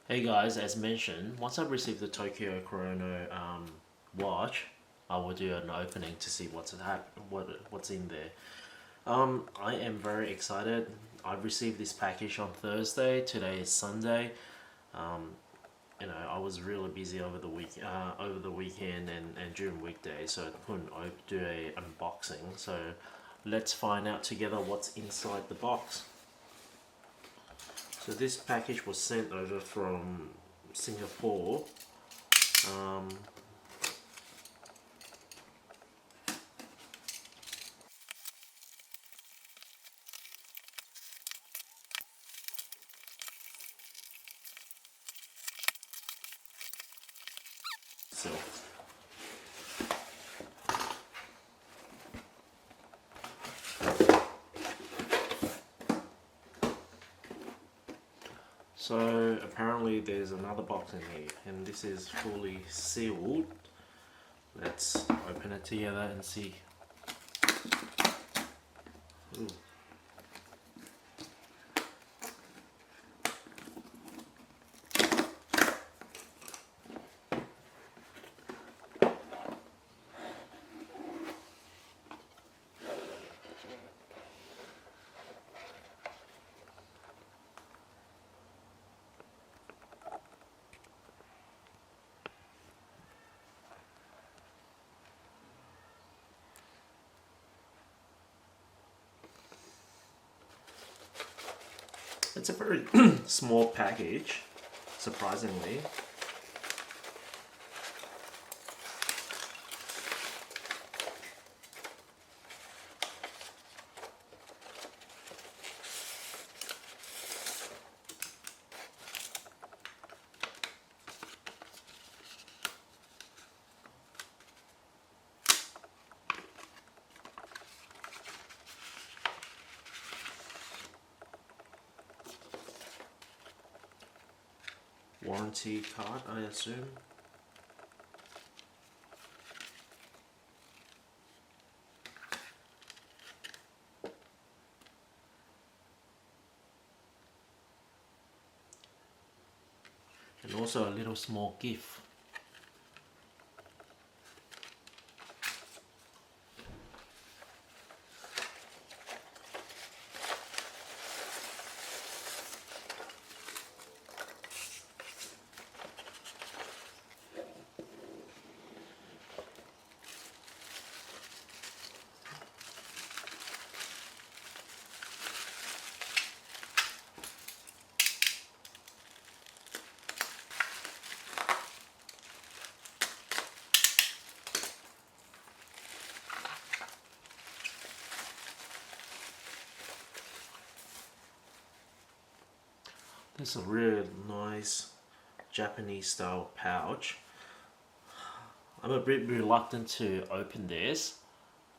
Hey guys, as mentioned, once I've received the Tokyo Kurono watch, I will do an opening to see what's in there. I am very excited. I received this package on Thursday. Today is Sunday. Um, I was really busy over the weekend and during weekdays, so I couldn't do a unboxing. So let's find out together what's inside the box. So this package was sent over from Singapore. Um, so, so apparently there's another box in here, and this is fully sealed. Let's open it together and see. Ooh. It's a very small package, surprisingly. Warranty card, I assume. And also a little small gift. This is a really nice Japanese style pouch. I'm a bit reluctant to open this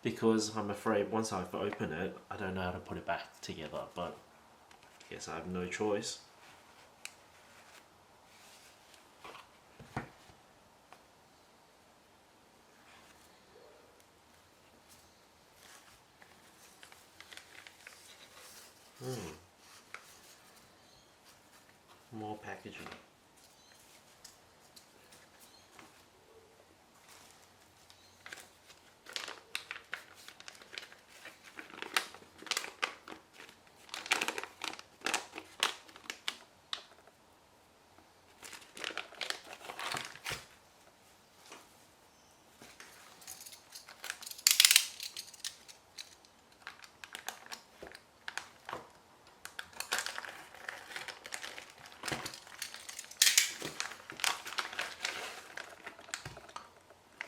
because I'm afraid once I've opened it, I don't know how to put it back together, but I guess I have no choice. More packaging.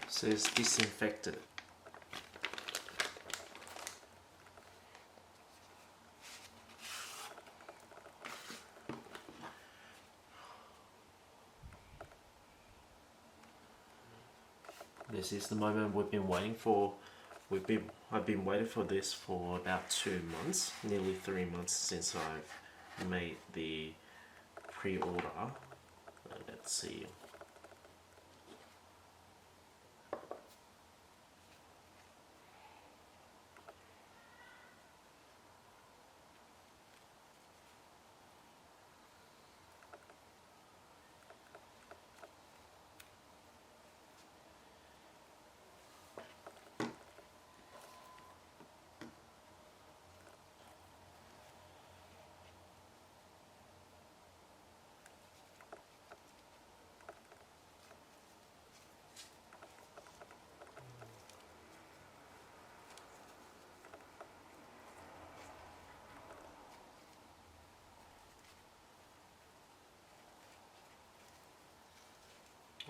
Says disinfected. This is the moment we've been waiting for. I've been waiting for this for about 2 months, nearly 3 months since I've made the pre-order. Let's see.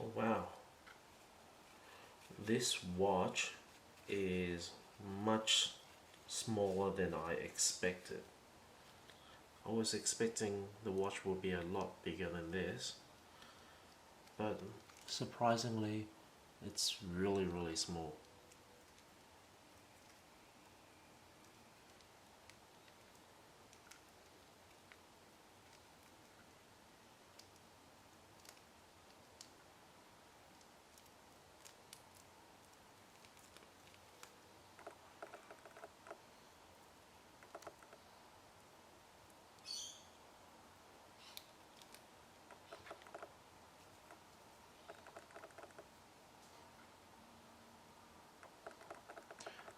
Oh wow, this watch is much smaller than I expected. I was expecting the watch would be a lot bigger than this, but surprisingly it's really small.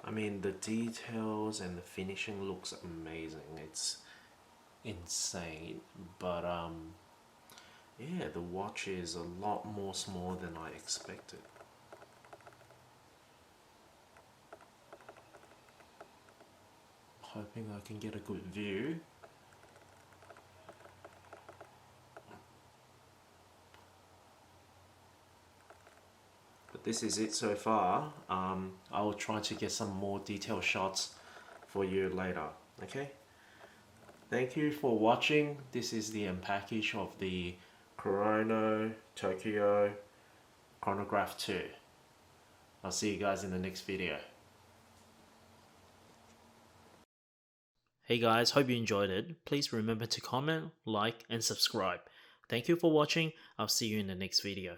I mean, the details and the finishing looks amazing. It's insane, but yeah, the watch is a lot more small than I expected. Hoping I can get a good view. But this is it so far. I will try to get some more detailed shots for you later. Okay. Thank you for watching. This is the unpackage of the Kurono Tokyo Chronograph 2. I'll see you guys in the next video. Hey guys, hope you enjoyed it. Please remember to comment, like, and subscribe. Thank you for watching. I'll see you in the next video.